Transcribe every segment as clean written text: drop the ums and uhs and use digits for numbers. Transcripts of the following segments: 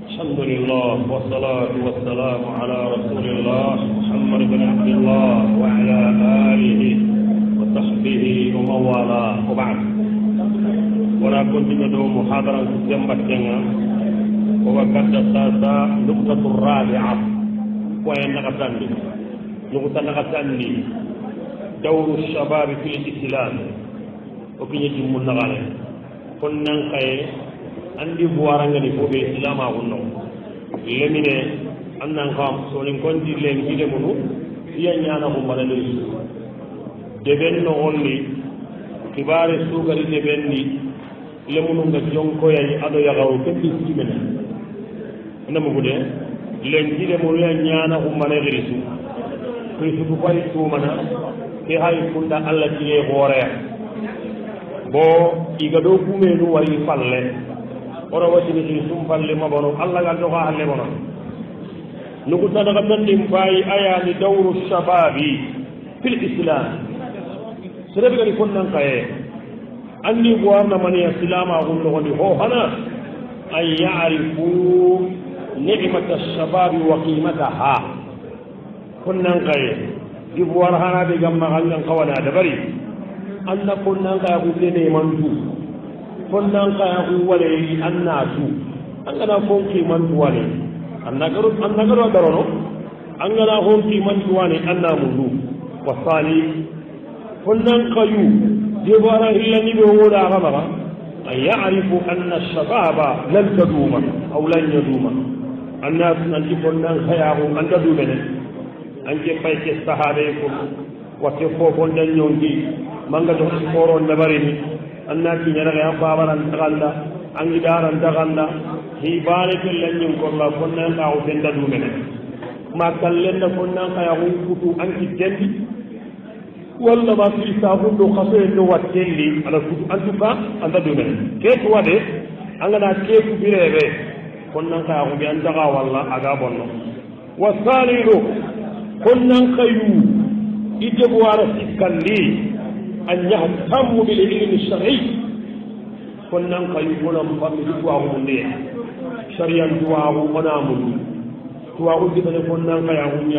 الحمد لله والصلاة والسلام على رسول الله محمد بن عبد الله وعلى آله وصحبه ومن والاه وبعد ولا كنت ندعو محاضرة جنبتنا وقد الساسة نقطة الرابعة وهي نقطة نغتني دور الشباب في الإسلام وكي يجب النغالي كنا نقاي عندي بوارنغني فوبي إسلام أغنو لمنه أننا نقام سولين كنتي لين كده منو ينيانا هم مدلس دبن نغني كبار السوغري دبني لمنو نجون كوي أدو يغاو كنتي سيمنا أنا مقوله لين كده منو ينيانا هم مدلس كيف تقول سومنا كهاي كندا الله كيه غوريا bo igado kumenu wari falle ora wati ni sum falle mabono Allah ga doga halle bono nugo daga tandim bayi aya ni dawru shababi fil islam sere bi konnan kaye andi warna mani islam agun no ni ho hana ay ya'rifu ni'mat ash-shabab wa qimataha konnan kaye ibuwar hana be gamma hangan kawana da bari anna konnan ka ku ne mantu konnan ka ku wale annatu angana konki mantu wale annagaru darono angana konki mantu wale anna mundu wasali konnan kayu debara illani be woda gaba ay ya'rifu anna ash-shababa lan taduma aw lan yaduma annas nanti konnan kaya ku anda dumene anje pay ke sahabe ko wate fofon dan nyongi manga do koron da barini annaki nyara ya babaran tagalla angi daran tagalla hi bare kellan nyum ko la konna ka o benda du menen ma kallen da konna ka ya hukutu anki dendi walla ma fi sabu do khaso do watelli ala kutu antuka anda du menen ke to wade angana ke ku birebe konna ka ya bi andaga walla aga bonno wasaliru konna kayu ide buwara sikandi أن يهتموا بالعلم الشرعي كنا نقيمون مفهوم دعاء منيه شريعة دعاء منامل دعاء جبل كنا نقيمون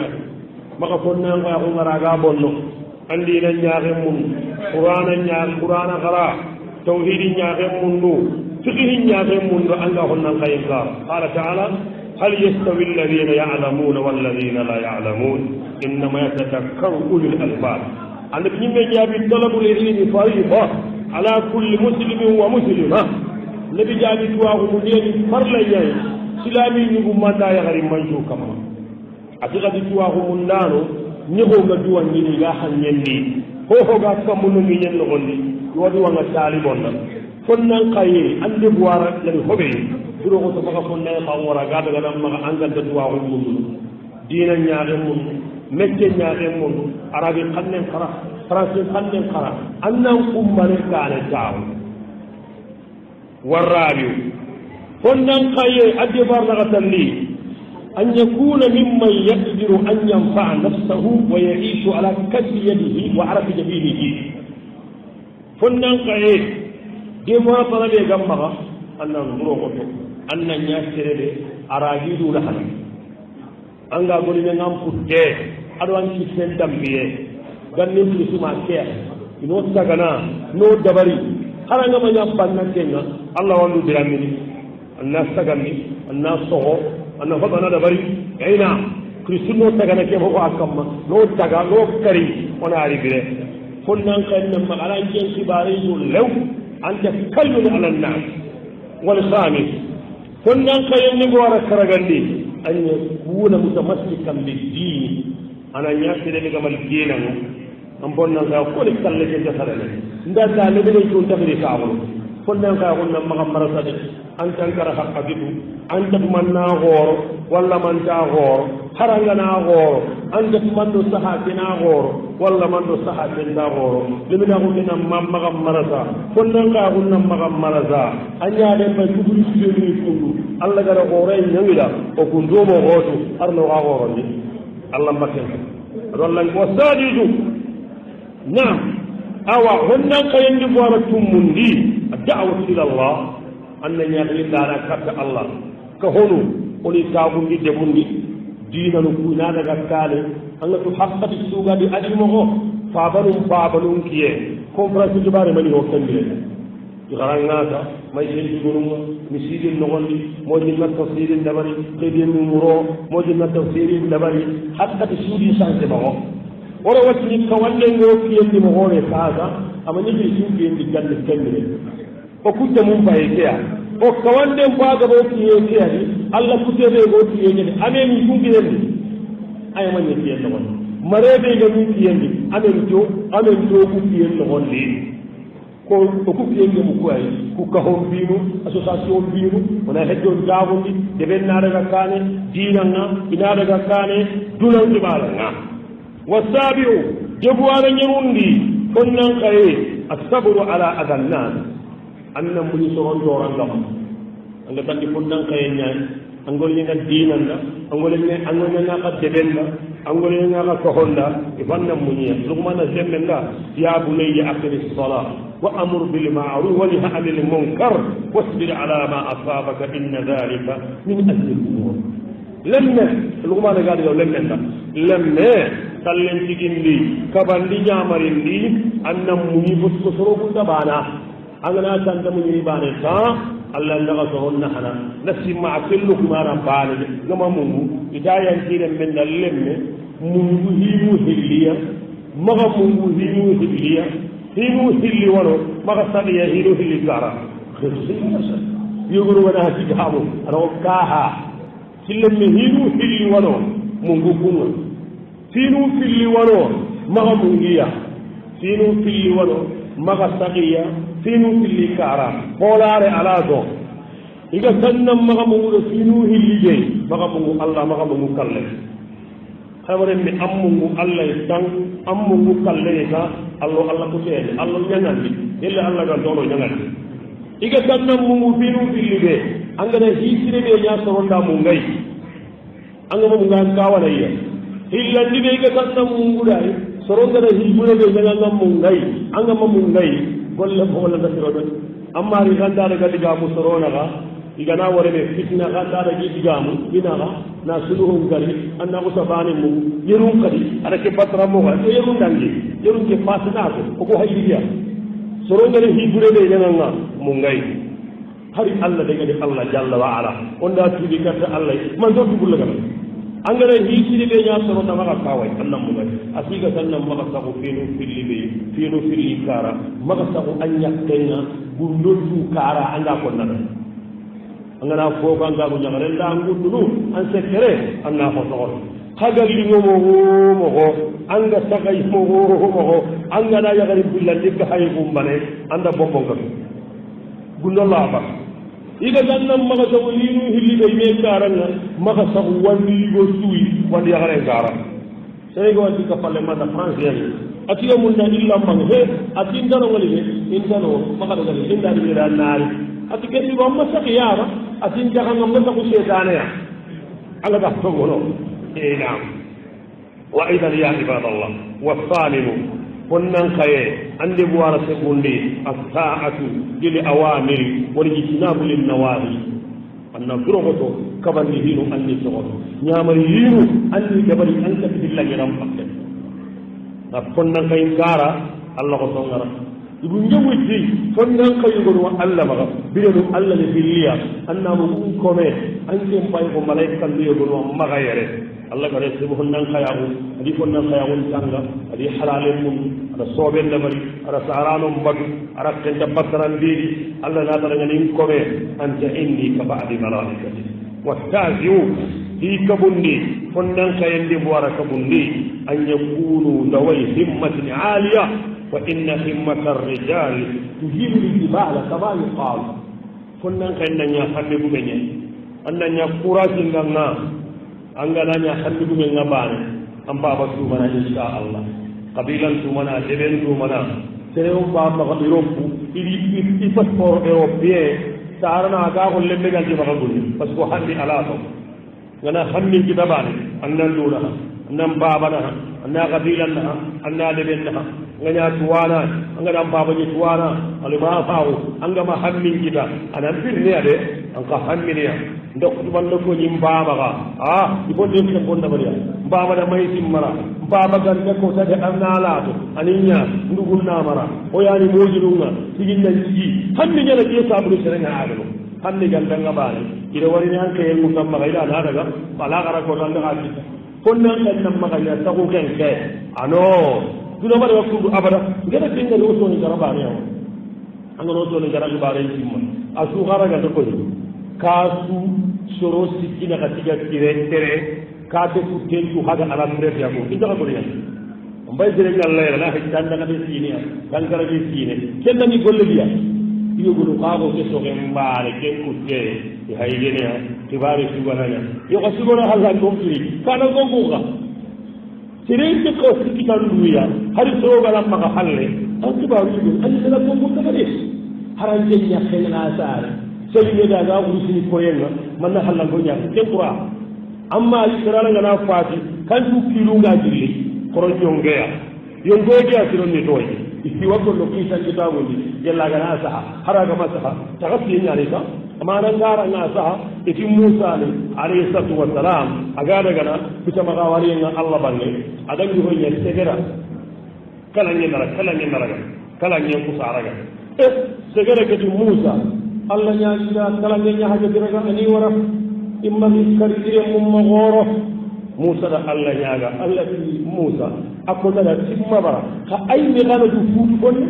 ما كنا نقيمون راجابون عندنا نجاهم قرآن قرآ توحيد نجاهم فقه نجاهم أنهم نقيم قال تعالى هل يستوي الذين يعلمون والذين لا يعلمون إنما يتذكر أولي الألباب أن بنيم جابي طلب العلم فريضة على كل مسلم ومسلمة نبي جابي تواه مدين فرلا سلامي نبو ماذا يغري منجو كما أتغاد تواه مندانو نبو مدوان يني غاحن يني هو غاك كمونو مين لغني يودو وانا سالبونا فنن قايي أندي بوارا لن خبي دروغو تبقى فنن قاورا غادا غدا مغا أنزل تواه مندو دينا نياغمون مكة نياغمون عربي قنن قرا فرنسي قنن قرا أنهم أمّن كان جاو والرابع فنن قايي أدي بارغة لي أن يكون ممن يقدر أن ينفع نفسه ويعيش على كسب يده وعرف جبينه فنن قايي دي ما طلب يجمعها أن نروح أن يسير أراجيل لها أنغا قولي نعم فوتة أروان كيسن دمبيه غنيم كيسما كيه إنو سكنا نو دبري هرنا ما يبان نكينا الله وانو درامي الناس سكني الناس صهو أنا فضنا دبري أينا كريستو سكنا كيه هو أكمل نو تجا نو كري وانا عارفه كنا نكلم ما على جنس كباري لو أنت كلم على الناس والخامس كنا نكلم نقول كرجندي أن يكون متمسكا بالدين أنا نياسي لك ما الدين أم بنا كل كلمة جسرنا ندا نبي نقول تبري كامل كنا نقول ما مرسل antankara haqqatitu antatumanna gooro walla manta gooro harangana gooro antatumanno saha kena gooro walla manɗo saha kenta gooro leminaxukena maxa marasa fonnankaxunna maxa marasa a ñaɗen may kuburi sudenui kundu allah gara gooroe ñangida o kundumo xootu arnoxa goorondi allah mbakken aɗollan wa sadisu naam awa honnan kayendi boara tummundi a da'watu ila llah anna ñaxilindana katta allah ka honu oni tagundi deɓundi dinanu kunadaga kane angatu hakkati sugadi adimoxo fabanum kiye conférence jobare mani o kembire iharangata may sentugunuma mi sidin nogondi mojinna tafsirin dabari kedin numuro mojinna tafsirin dabari hakkati suudi sanse moxo ora wattini kawallengo kiyendi moxone kaga ama ñigiri sukiyendi galle kembire o kutte mum faye keya o kawanden bagabo kiye keyadi allah kuteɓe go kiyeñede amen funkiyendi ayamañe kiyen nogon mareɓe ga mum kiyendi amen jogu kiyen nogon li ko o ku kiyenge mu kuway ku kahon mbinu association mbinu wona hedjon jabundi deɓen naɗaga kane dinanga inaɗaga kane dunanɗiɓalanga wasabiu jebuwara ñerundi fonnan kaye asabru ala ada nnas annan muni soron dorangama anga tandi fonnan kaye ñani angolñenga dinanda angolñenga deɓenda angolñenga kahonda e fannan muñiya lugmana semmenga ya bunayya aqimi ssalah wa amur bilmaruf wa nahy anil munkar wasbir ala ma asabaka inna dhalika min ajli lumur lemme lugmana gaɗiɗo lemmenda lemme kallen tigindi kabandi ñamarindi annan muñi fotko sorogunda bana angana tanta muñini bane ta allah ndaga soron nahana na simma a kellukumana bane de gama mungu ita yankiren menda lemme mungu himu hilliya maga mungu himu hilliya himu hilli wano maga saɗiya hino hilli gara yogoro wona hasigamu aɗao kaha sillemme hinu hilli wano mungu kunga finu filli wano maga mungiya finu filli wano maga saqiya finu filli kara holare ala do iga tannam maga mungu finu hilli jey maga mungu allah maga mungu kalle xamaren mi am mungu allah tan am mungu kalle ka allah ko teede allah ñangandi illa allah ga dolo ñangandi iga tannam mungu finu filli be angana hisire be nya soronda mu ngay angama mu ngan kawanayya hillandi ɓe ga tanna munguɗay sorongana hijbune ɓe ñagangam mum ngayi angama mum ngayi golle fogolla gasiroɗon ammari gandaɗa ga ɗigamu soronaga igana woreme fitna gandaɗa gi ɗigamu inaga na suluhum gari anna ko sabane mum yerum kadi aɗa ke batramoga e yerum dangi yerum ke pasinako koko haydiya sorongana hijbune ɓe ñaganga mum ngayi hari allah degade allah jalla wa ala on da tuuɗi gatta allah man do tugullagala angara hiisiri ɓe ñasorota maga kaway annan mugay a siga tannan maga sago fino filli ɓe fino filli kara maga sago a ñakkenga gundoltu kara anga konnana angana foogo angago ñagare nda gundunu an secret anna fo soxot hagalliŋomoxomoxo anga saxaymoxomoxo angana yagari billandika haye gumbane anda bombongatu gundolaaba iga dannan maga sago yinu hilliɓe me karanga maga sago wandi yigo suuyi wandi yagare gara seyga wandi ka palle manda français atiga munna illa mbang he ati ndanongali he indano maga ɗogali indani ɓeɗa naari ati kesigo amma saki yara ati jaganga ma sago setaneya alaga togono nam wa idan ya ibadallah wasaminu honnan kaye ande buwara segundi assaatu lil awamiri woni ijtinabu lin nawahi anna furogoto kabandi hinu anni sogoto ñamari hinu anni dabari an kati billahiram pakke na honnan kay gara allah ko tongara ibu ñewuti honnan kayugonu allah maga birenu allah le billiya annamo ɗum kome anken pay ko malaika mbiyogonu maga yere allah ka resibo honnan kayagu adi honnan kayagun tanga adi halalen mum aɗa sooɓen dabari aɗa saranon mbatu aɗa kenta battaran mbiɗi allah natarañanin kome anta inni ka badi malaikati wattasiu hi kabundi honnan kayendi bo ara kabundi an yakunu daway himmatin aliya fa inna himmata arrijali tuhibu ljibala kama yuqal fonnan kaynanya hamme bumenye annanya courage nganga angananya hamme bumenga bane amba ba tu mana insha Allah qabilan tu mana deben tu mana sereum ba ma Europe il passeport européen sarana ga ko lembe ganti ba gulli parce que handi ala to ngana hammi ki dabane annan dura annan babana anna qabilan na anna deben na nganya tuwana ngana baba ni tuwana alima faawu angama hammi kita anan birni ade anka hammi ne ndok tuban ko nyim baba ga ibon dem ko bonda bariya baba da mai timmara baba gan ko tade anna lato aninya ndugul na mara o yani mojirunga sigin nan ji hammi nyala ke sabru serenga ado hammi gandanga bane ida wari nan kay mu kam magaida na daga bala gara ko dan daga ci konnan kan nan magaida ta ko ken ke ano duna mara waktu abada ngada tinga ro so ni garaba ne anga ro so ni garaba bare simma asu gara ga to ko kasu soro sikina katiga tere ka te ku tentu haga ala mure ya ko inda ko ya mbay dire ngalla la ha tan daga be sini kan gara be sini kenna ni golle biya iyo gulu kago ke so gen mbaare ke kutte e haygene ha tibari subananya yo ko sugona halal dum firi kana gonga sireen ke ko sikitan duya hari so gala maka halle an tibaru ko an sala ko ko tagade haran je nya khena sare seli da ga usini ko yenga man na halal go nya ke qura amma sirala ngana fati kan su kilu ga jirli koro jongeya yongoje asiron ni toy isi wakko lo kisa kitabu ni yalla gana saha haraga masaha tagasi nya ne ka amana ngara nga saha iti Musa ni alayhi salatu wassalam aga daga na bisa magawari nga Allah banne adan di hoye segera kala nye kusaraga segera ke Musa Allah nya ida kala nya haja diraga ani wara imma miskari dire mumma goro Musa da Allah nyaga Allah bi Musa akoda da timma bara ka ay mi gana du futu bonne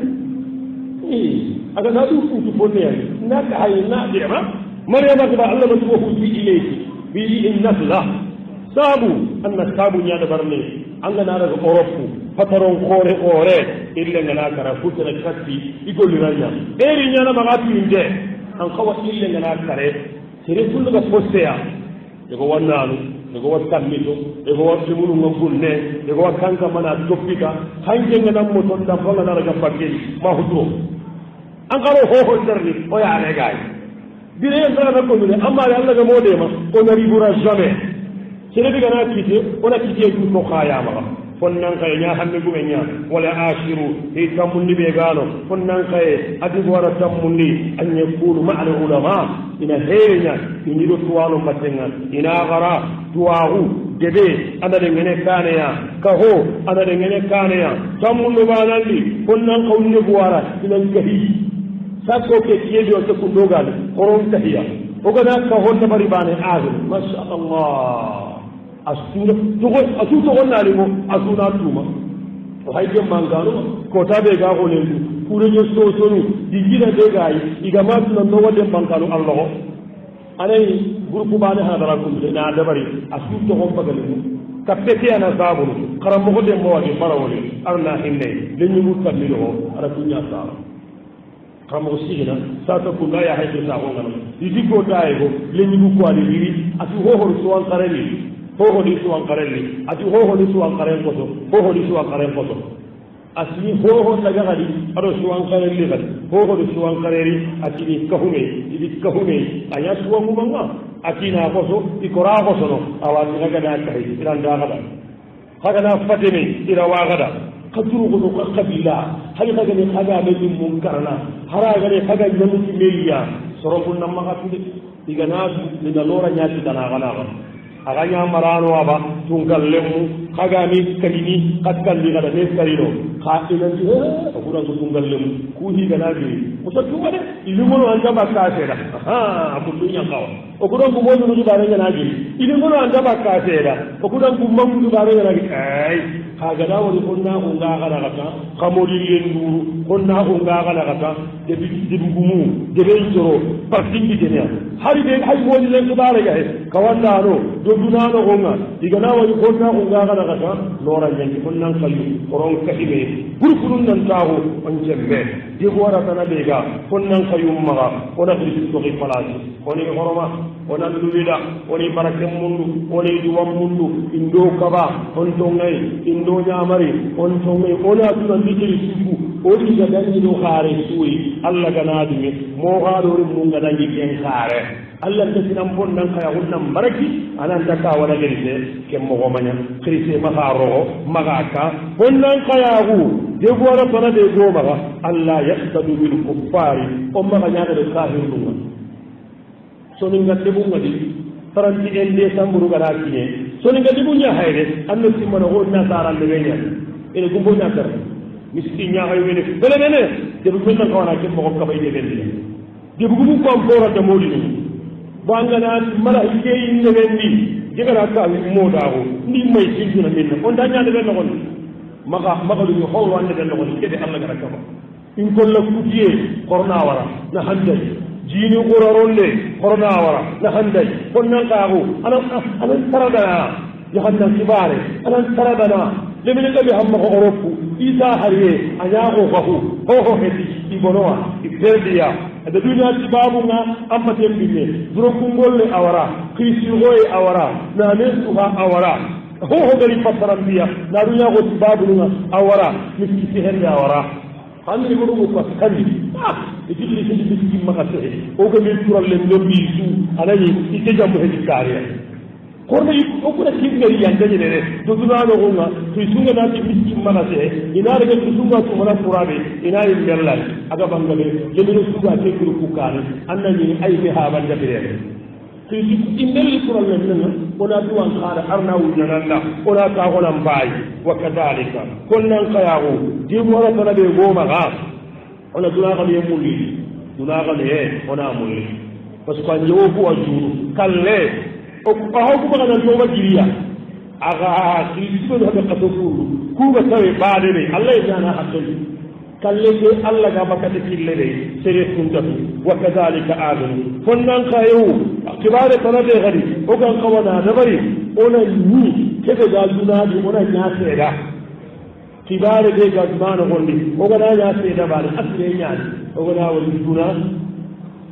aga na du futu bonne na ka ay na de ma Maryama ba Allah ba tu futu ilayki bi innasla sabu anna sabu nya da barne anga na daga Europe pataron kore illa ngana kara futu da katti igoliranya eri nya na magati inde an kawa illa ngana kare sere kullu ga posteya daga wannan daga wata mito daga wata mulu ngulne daga wata kanka mana topika hanje ngana moton da fanga na daga pakke ma hudo an karo ho darni o ya ne gai dire en na ko ne amma ya Allah ga mode ma o na ribura jamais sere diga na kite ona kite ku ko khaya ma fonnan kay nya hamme gume nya wala ashiru hi tamundi be galo fonnan kay adi wara tamundi an yakulu ma al ulama ina heenya ini do tuwalo matenga ina gara tuwahu debe ada de ngene kane ya kaho ada de ngene kane ya tamundo banandi fonnan kawni buwara ina gahi sako ke kiyedo to kundogal koron tahiya o gana kaho tabari bane azul masha Allah asuna to gonna limo asuna tuma o hayje mangano ko tabe ga ko lendu kurejo sosonu digina de gayi iga matuna no wade mangano Allah anay groupe bane ha dara ko na dabari asu to ko bagale kapete ana sabulu karamo ko de mo wadi marawoli arna hinne lenyu mutta milo ara kunya sala karamo sigina sa to ko ya hayje sa ko ngano digo daigo lenyu ko ali diri asu ho ho so an kareli ho di suwan karelli ati ho di suwan karen koto ho di suwan karen koto asini ho daga gadi ado suwan karelli gadi ho di suwan kareri ati ni kahume aya suwan mumanga ati na koso ikora koso no awati daga na kai iran da gada kaga na fatene ira wa gada kaduru ko kabila hali kaga ne kaga be mun karana hara ga ne kaga nyamu ki meliya sorobun namma katude igana ni da lora nyaati dana gana aganya marano aba tungal lemu kagami kalini katkandi kada ne sarino ka ina ji akura tungal lemu ku hi gana bi musa tungale ilumuno anda bakasera akudunya kawa okura ku modu du bare gana ji ilumuno anda bakasera okura ku mangu du bare gana ji ai kaga da woni konna unga kada kata kamodi lenduru konna unga kada kata de bi ngumu de be joro partingi denia hari be hay woni len bare ga kawanda no do dunano gonga digana woni konna unga kada kata lora nyangi konnan kayu koron kahibe burkurun nan tawo on jemme de gora tana be ga fonnan kayummaga ona kristu toki palasi oni horoma ona duwida oni barake mundu oni duwan mundu indo kaba on tongay indo nyamari on tongay ona tuna ndikiri suku odi ga dangi do khare suwi alla ganadumi mo gaadori munga dangi ken khare alla tasinam fonnan kaya hunnam baraki anan taka wala gerise kem mo gomanya kriste magaro magaka fonnan kaya hu de wala tana de gomaga alla yaqtadu bil kuffari umma ganyada de kafirun soninga debunga di taranti en décembre gara kiye soninga debunya hayde anno simana ho nasara de wenya ene gumbo nyakar miski nyaay wene bele bele de bu mel ko wana ke mo ko bay de bele de bu bu ko am fora de modini bangana mala hike inde wendi jigara ka mo dawo ndi may sintuna minna on daña de ben ko maga lu xol wande ben ko kede Allah gara kaba in ko la kutiye corona wara na handay jini quraronde corona wara na handay konnan kaago anan taradana yahanna kibare anan taradana lemin gabi hamma ko europe isa hariye anyago fahu ho hedi ibonoa iberdiya da duniya tibabu nga amma tembine duro kungolle awara krisi goye awara na nesuha awara ho gari pasarambiya na duniya ko tibabu nga awara miski hende awara hanni mo ko paskani ikili sidi miski makase o ga mi tural le ndombi su anayi ite jamu hedi kariya korna o ko ti ngari yande ne do dunano ko nga to sunga na ti miski makase ina daga sunga to mala qurabe ina yin bellal aga bangale yemino suga te kuru kukani annani ay be ha banda bire to indel kural le nan ona duwan khara arna wujana ona ka honan bayi wa kadalika kunnan qayahu jibu wala tana be goma ga ona duna ga be mulli duna ga le ona mulli parce que nyewo ko ajuru kalle o ko ha ko ga nan to wajiriya aga kristo do ga to ku ga tawe baade ne allah ya na hakki kalle ke allah ga bakati kille de sere sunta wa kadhalika adun fonnan kayu kibare tanade gari o gan kawana da bari ona ni kebe ga dunadi ona nya seda kibare de ga dumana gondi o ga nya seda bari asre nya o ga wali duna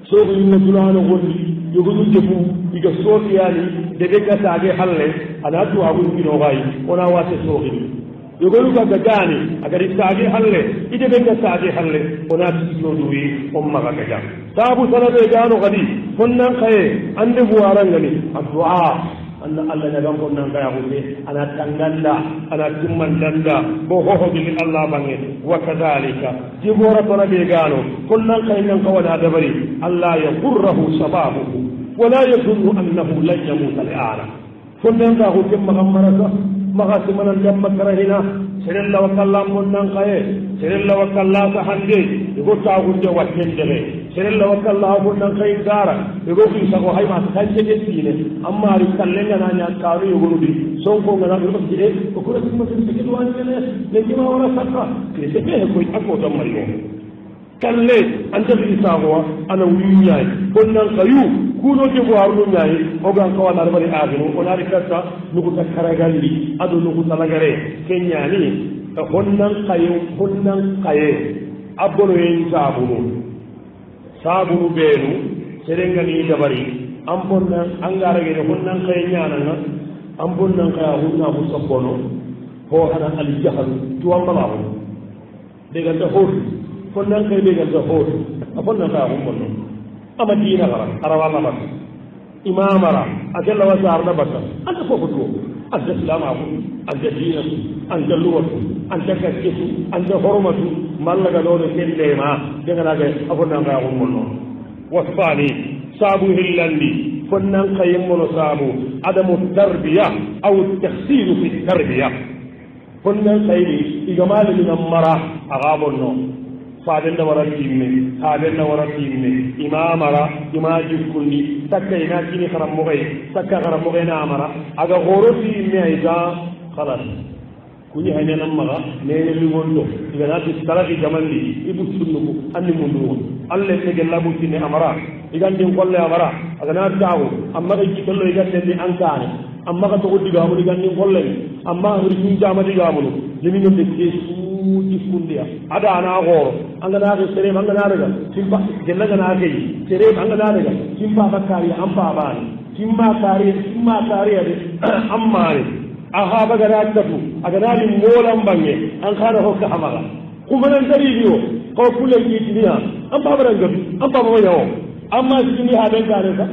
so ko ni dunana gondi yogodu jefu diga sofiyani de be ga sage halle ana tu abu bino gai ona wate sogi yogodu ga gani agar sage halle ide be ga sage halle ona tijo duwi umma ga ga sabu sanabe gano gadi kunnan kaye ande buwaran gani addu'a anna Allah ya ganko nan ga yahude ana tanganda ana timmandanda bo ho bi Allah bange wa kadhalika jibora tona be gano kunnan kaye nan ko wada dabari Allah ya qurrahu sababuhu ولا يظن أنه لن يموت الآن فلن ذاهو كم مغمرك مغاسمنا جم كرهنا سر الله وكالله منن قيه سر الله وكالله سحندي يقول تاغو جو واتنجلي سر الله وكالله منن قيه دارا يقول يساقو هاي ما تخيل جسيني أما رسالنا نانيا كارو يقول بي سوفو منا يقول بي وكل اسم سنسكت وانجلي لكما ورا سكا كريسي بيه كوي أكو تمريون kalle anta bi sawa ana winyai konnan kayu kuno ke waru nyai o gan ko na bari agino ona rikata nuku takaragalli ado nuku talagare kenyani konnan kaye abolo yen sabunu benu serengani dabari amponna angara ge konnan kaye nyana na amponnan kaya hunna musabbono ho hana al jahal tuwamba daga ta hotu konnan kai be gal hoto abonna ka hum bonno amadina gara arawala bak imamara akella wasar da bak anta fofu do anta salama ko anta dina anta luwatu anta kaskisu anta hormatu mallaga do de kende ma daga naga abonna ka hum bonno wasfani sabu hillandi konnan kai mono sabu adamu tarbiya aw at-takhsil fi tarbiya konnan kai igamale min amara agabonno faden da waratimme haden da waratimme imamara imaji kulli takka ina kini kharam mogay takka kharam mogay na amara aga goroti me aiza khalas kuni hanena maga nene li wondo igana ti talabi jamandi ibu sunnugo anni mundu alle te gella bu tinne amara igandi kolle amara aga na tawo amma ga ci kollo igande ni ankane amma ga to diga mu igandi kolle amma hurjin jamadi gamu lemi no de kesuuji fundiya ada ana goro angana ke sere angana daga simba gella gana ke sere angana daga simba bakari amba ban simma kari de ammare aha bagara tafu agana ni molam bange an khana hokka amaga kuma nan dari biyo ko kule yi duniya an ba baran gabi an ba ba yawo amma sini hadan gare ka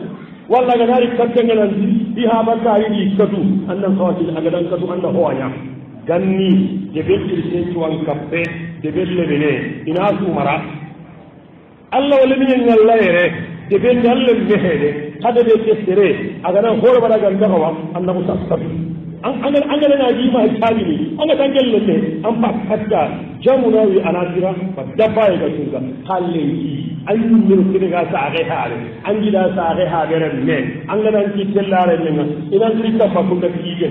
walla ga dari kakken nan di ha ba ka yi katu annan kawati aga dan katu annan hoanya ganni de be kirse tuwan kappe de be lebene ina su mara Allah wala min Allah yere de be dalle mehede hada de tesere aga nan hore bara ga ndagawa annabu tasabbi an na ji ma tabi ne an ga tangel ne an fa hatta jamuna wi anasira fa dabba ya ga tunga halle yi an yi min kini ga sa ga hare an ji da sa ga hare ne an ga nan ki tellare ne idan kiri ta fa kun da kige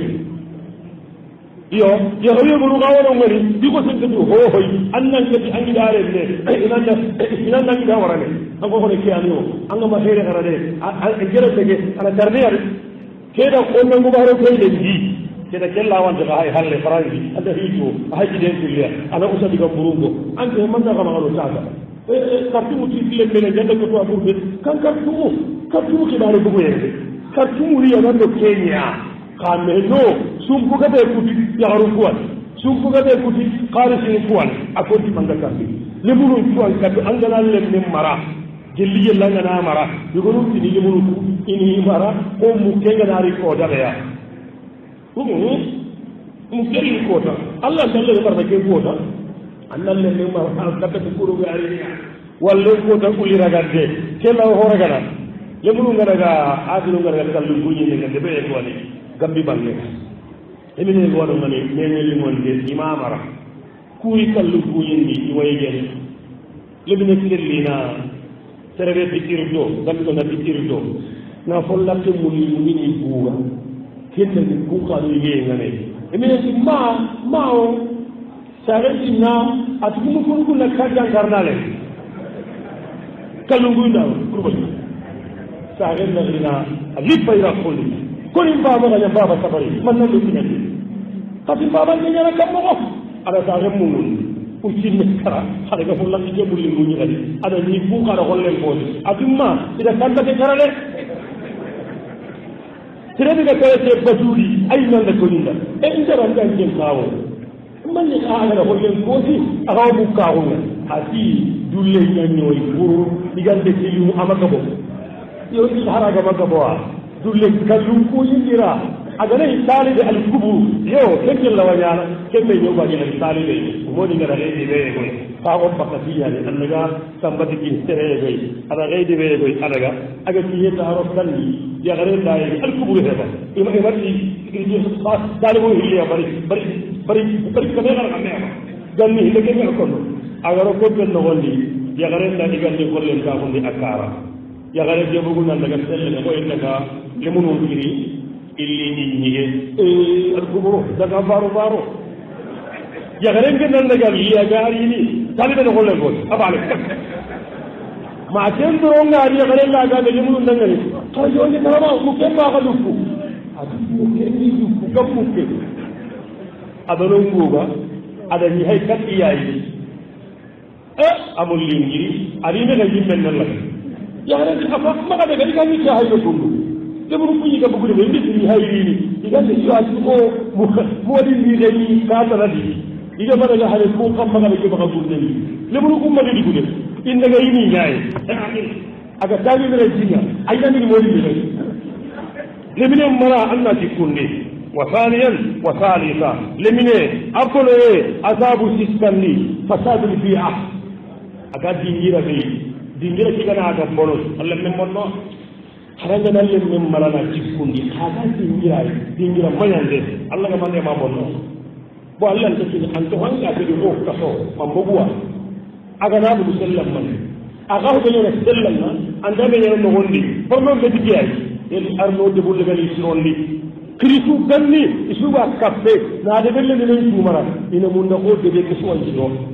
yo yo buru ga wono ngari di ko sen ko ho hoy an nan ke an ji dare ne idan nan ga warane an ko ne kiyani an ga ma here garade an jere tege ana tarniyar keda ko nan go baro ko de ji keda kella wanda ga hay halle faranji ada hito haji den tuliya ana usa diga burungo ante man da ga magalo tata kartu muti le mele janda ko to aburbe kan kartu ki bare bugo yende kartu muri ya do Kenya kameno sumpu ga be kuti ya garu kuwan sumpu ga be kuti qarisi kuwan akoti manga kartu le buru kuwan kadu angala le nem mara jelli yella ngana mara yugonu ti ni buru ini mara ko mu kenga nari ko daga ya mukeli kota Allah dalle barba ke kota Allah le ne ma kata kuru ga ari walle kota kuli ragade kela ho ragana lemunu ngaraga adilu ngaraga kallu bunyi ne ngade be ko ni gambi banne emine ko do ngani ne li mon de imamara kuri kallu bunyi ni wayge lebine kirlina serebe tikirdo gambi ko na tikirdo na follatte muni buura kenda ni kuka ni ngane emine si mao sarati na atumu kunku na kajan karnale kalungu na kurba sare na ina alifa ira kholi koni baba ga baba sabari man na lukina tapi baba ni nyara kammo ada sare mungun ucin kara hada ga fulla ke bulli munyi gadi ada ni kuka da hollen ko atumma ida kanta ke karale tirani ga kare ce baturi ai nan da kuninda inda ran kan jin kawo man ne ka ga hollen ko si aga bu kawo ati dulle nyanyoy buru digande ci yu amaka bo yo ci haraga maka bo dulle kallu ko yindira aga ne talib al kubu yo keke lawanyana kebe yo ba ni talib mo ni ngara reedi be ko fa ko bakatiya ni annaga sambati ki tere be ada reedi be ko adaga aga ci yeta haro kalli ya gare da al kubu heba ima imati ki talibu hiya bari kamera kamera ganni hille ke ko no aga ro ko no wonni ya gare da digande gollen ka ko ni akara ya gare de bugu nan daga selle ko daga lemunu kiri illi ni nyige al kubu daga baro ya gare ke nan daga liya gari ni talibe no gollen ko abale ma ken do ngari ya gare la ga de lemunu nan ngari to yo ni marama mu ken ba ga lufu adu mu ken ni lufu ga mu ke adalo nguba ada ni hay kat iyayi amul lingi ari ne ga yimben nan la ya gare ki afa ma ga daga ni ka hay do kundu de bu ku yi ga bugu de ni hay ni diga de yo atu ko mo di ni de ni ka ta di diga ba daga hare ko kam ma ga ke ba ga bunde ni le bu ku ma di ku de in daga yini yayi aga tabi mere jinga ayda ni mo di ni le mine mara anna ti kunde wa thaniyan wa thalitha le mine akolo azabu siskandi fasadul bi'a aga dingira kigana aga bono Allah men monno haranga nalle men malana cikkundi kaga dingira mayande Allah ga mande ma bonno bo Allah ta ci an to hanga be do kaso mambuwa aga na bu sallam man aga ho be sallam na anda be no wondi porno be digiyay el arno de bulle gali sirondi krisu ganni isuwa kafe na de belle de ni mara ina mun da ko de be ko so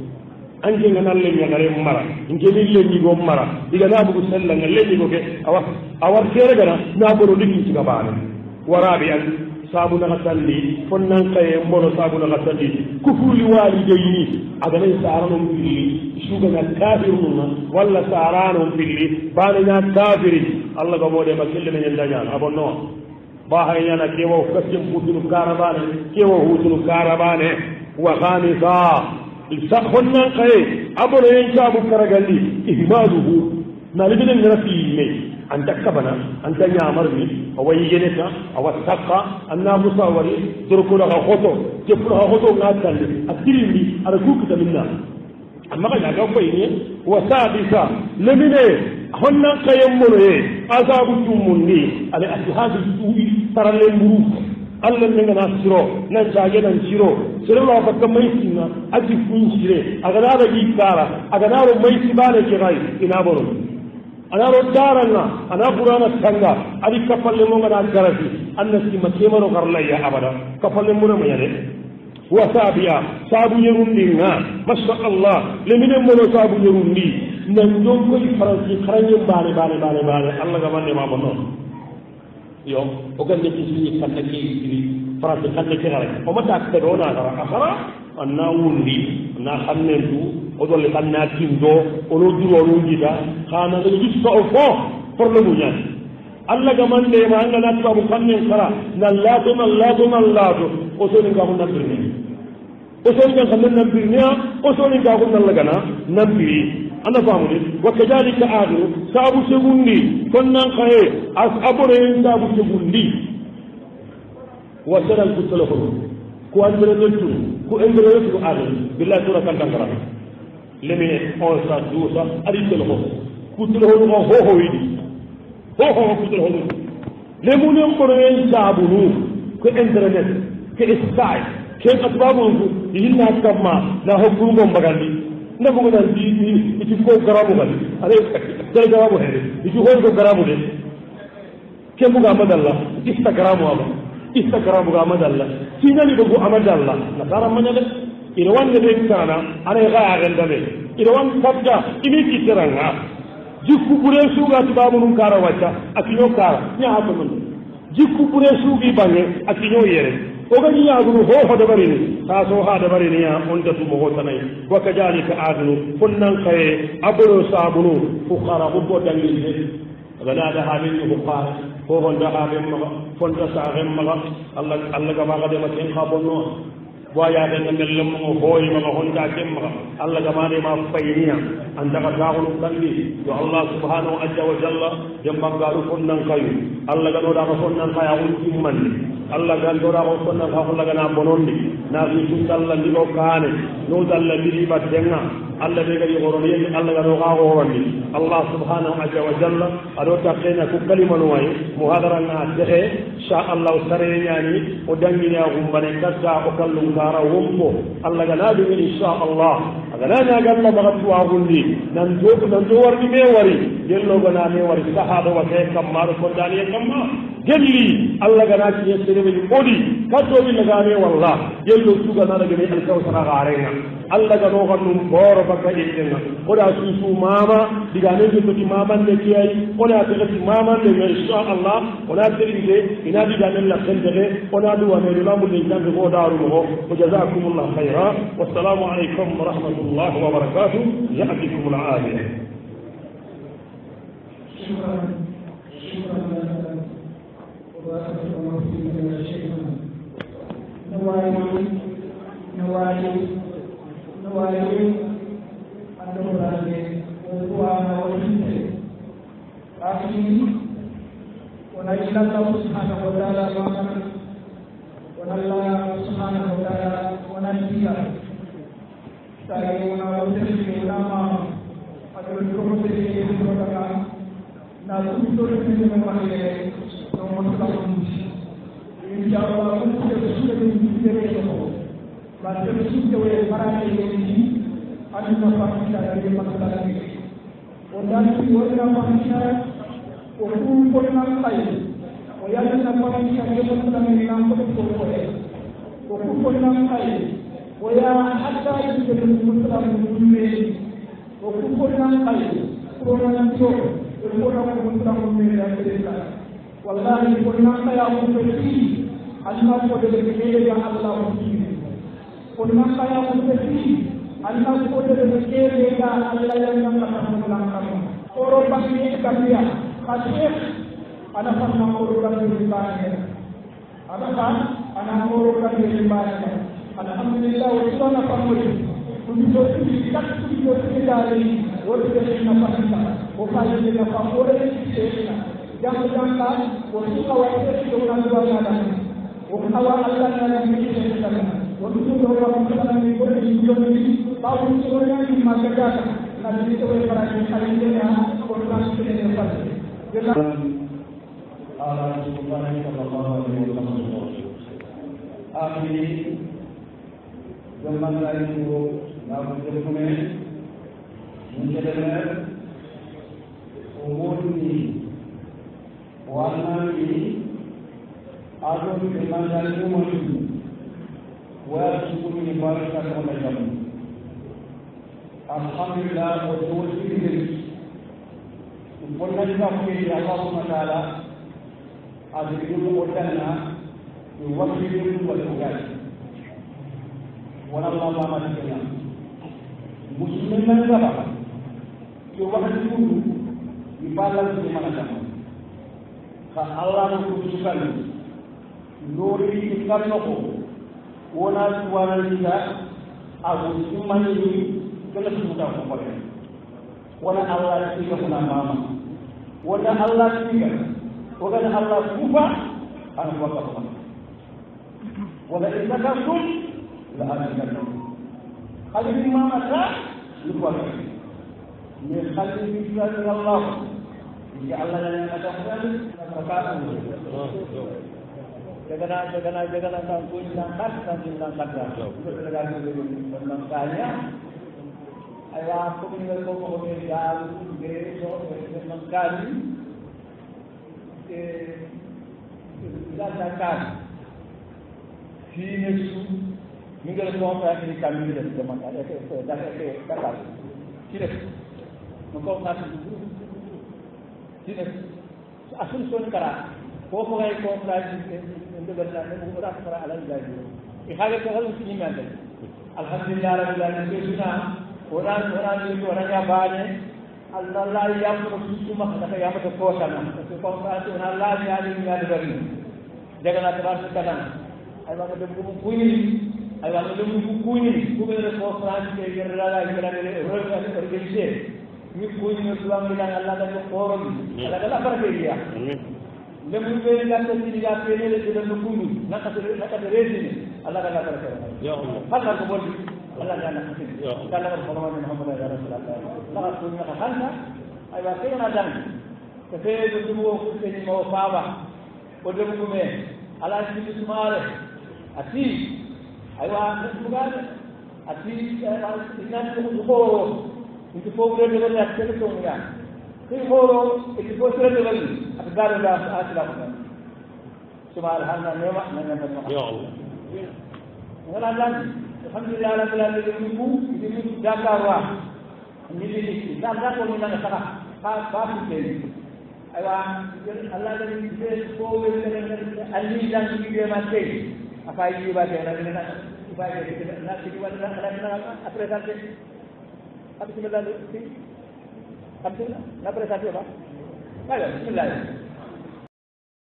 anje ngana le ngare mara ngeli le ni go mara diga na bu sella ngale ni go ke awar kere gana na boro digi ci gabana warabi an saabu naxa tandi fonnan kaye mbono saabu naxa tandi kufuli walideyni aganay saranon pilli sugana kafirnunga walla saranon pilli baneña kafiri allah ga moɗema kellemeñen dañan abonno bahañana kewo kasken hutunu karabane kewo hutunu karabane wa hamisa honnan kaye abonoyen saabu karagandi ihmaduhu nalibinen ngarafiyimme anta kabana anta ñamarni awa yigeneta awa sakka anna musawari dorkoɗaka hoto teppuɗaka hoto ŋatande a tirindi aɗa kukita minna amma ka jaga fayne wa sabisa lemine honnan kayen monoye asabu tummundi ale atihadu tuuɓi taralle mburu allah nengana siro nan cage nan siro serelo fakka maysinga ati funsire aganaɗa ƴi kara aganaɗo maysi bane keray ina bono anaro daranga ana qur'ana tanga adi kapalle mo ngana garati anna sima kemaro garlaya abada kapalle mo ma yade wa sabiya sabu yerundinga masha Allah lemine mo sabu yerundi nan don koy faransi xaranye bale Allah ga mande ma bonno yo o gande ci sini kandake ci faransi kandake gara o mata ka do na gara akhara anna wundi na xamnentu o dolle xamna tindo ono duro ono jida xana nga justa o fo problème u ñaan allah ga man de ma nga na tubabu xamnen xara na laato o soni nga ko nambirne o soni nga xamne nambirne o soni nga ko nallagana nambiri anda famude wa kadalika aadu saabu segundi kon nan xaye as abore saabu segundi wa saral ku téléphone ko andre nentu ko engrais ko aadu billahi tura kan dankara lemine 11 12 ari téléphone ku téléphone ko ho widi ho ku téléphone lemune ko en saabu nu ko internet ke sky ke asbabu hinna kamma na hokku ngom bagandi ndago mo dal di ci ko garabu gal ale dal garabu hele ci ko garabu de ke mu ga madalla Instagram ga madalla tinani dogo amadalla na dara manale ina wande be kana ana ga aganda be ina wan kabda ini kitiranga jikku bure suga tibabu nun kara wacca akinyo kara nya hato mun jikku bure sugi bange akinyo yere o gani yaagunu ho da barini ta so ha da barini ya on da tumo hotanai wa kadalika adunu kunnan kare aburo sabunu fuqara ubbo danginde gana da hamin fuqara ko honda hamin ma fonda sahem ma Allah ga ma ga de ma ken khabonno waya de ngel lem mo hoy ma honda kem ma Allah ga ma de ma fayniya anda ka taagunu kandi yo Allah subhanahu wa jalla jamba garu kunnan kayu Allah ga no da ko kunnan kaya un timman Allah gan dora ko sonna fa ko laga na bonondi na fi sundalla ndigo kaane no dalla diri batenga Allah be gari goro ni Allah ga do ga gorondi Allah subhanahu wa jalla ado taqena ku kalimanu way muhadara na tehe sha Allah sare nyani o dangi ya gumbane kassa o kallu ngara wombo Allah ga nadu insha Allah aga na ga Allah ba tuwa gundi nan do warni me wari yello ga na me wari sahaba wa kay kamar ko dani kamma gelli Allah ga na ci yesere be odi kaddo bi lagane wallah yello suga na daga ne alkawsara garenga Allah ga no gannum boro baka illenga oda susu mama diga ne ko ti mama ne kiyai oda ta ti mama ne insha Allah oda terinde ina diga ne la khendere oda duwa ne lamu ne jambe ko daru mo wa jazakumullah khaira wassalamu alaikum wa rahmatullahi wa barakatuh ya'tikum al-afiyah shukran نوالي الدولة وقوانا والحمد آخرين ونجل الله سبحانه وتعالى ونالله سبحانه وتعالى ونجل سألونا وتشكينا ما أدل الكرب في الكرب نالكتور في المحيط ومطلقون إن شاء الله ونجل سبحانه la solution ke parane ni aduna fakita de masala ni o dan ci wona fakita o ku ko na tay o yalla na fakita de masala ni na ko ko o ku ko na tay o ya hatta de masala ni o ku ko na tay ko na to ko na ko masala ni ya de wallahi ko na tay o ko ci Allah ko de kele ga Allah ko ni ko nan kaya ko de Allah ko de kele ga Allah yang nan ka nan oro bangi kamiya khasir ana fanna oro bangi baane ana kan ana oro bangi baane alhamdulillah wa sunna famuli kunto ti takku yo tidari wote na fatita o faje na famore tena jamu janga wo suka wa ti do na do na o kawa Allah na ni tena wo tu do wa mutana ni ko ni yo ni ba wo so ya ni magada na ni to wa para ni khali na ko na ni ne pa Allah subhanahu wa ta'ala amin zaman lain itu nak berjumpa menjadikan umur ini warna ini ada zaman lain umur ini wajib ini barisan oleh kami. Alhamdulillah berdoa ini bukan kita Allah SWT ada ilmu wajahnya diwakili bertugas. Walau lama masih Muslim mana apa? Coba dulu ibadah di mana kamu? Kalau Allah mengusulkan nuri ikan noko, wana suara kita, aku cuma ini kena sudah kepada. Wana Allah tiga pun nama, wana Allah tiga, wana Allah kufa, anak kufa kufa. Wana ibadah pun la ajaran kali ni mama ta lupa ni kali ni Allah ya Allah yang ada perkara jangan tak punya tak makanya ayah aku meninggal kau meninggal gerejo mengkali zakat sini minggal ko ta ni kami de sama ada ke dapat tidak mengko ta tidak asun son kara ko ko ay ko ta inde berna ne mu ra kara ala jadi ihale ko halu ni mande alhamdulillah rabbil alamin suna orang ni orang ya bane Allah la yamru suma kada ya mata ko sana ko ta Allah ya ni ngad bari jaga na tabar kana ay wa de bu kuini ay wa de bu kuini ko be ko France ke yerra la organiser ni kuini no tuam ni Allah da ko koron ala da barkeria le mu be la ta ni ga pele le de no kuini nakata rezini Allah da barkeria ya Allah halla ko bolli Allah da na hatin kala ko Muhammad ya rasulullah la ko ni ka halna ay wa kayna dan ko fe do mo ko ni mo faaba ko de mu me ala ni sumare ati aywa bukan ati inan ko itu program level ya ke to ya ko itu program level at dar da aslam subhanallah nema nema ya Allah wala lan alhamdulillah rabbil alamin ku itu jakarwa ni da ko ni na saka pa ke aywa Allah da ni ko ali dan ki ma ke apa ini baca na baca na siwa na presente apa bismillah na presente apa bismillah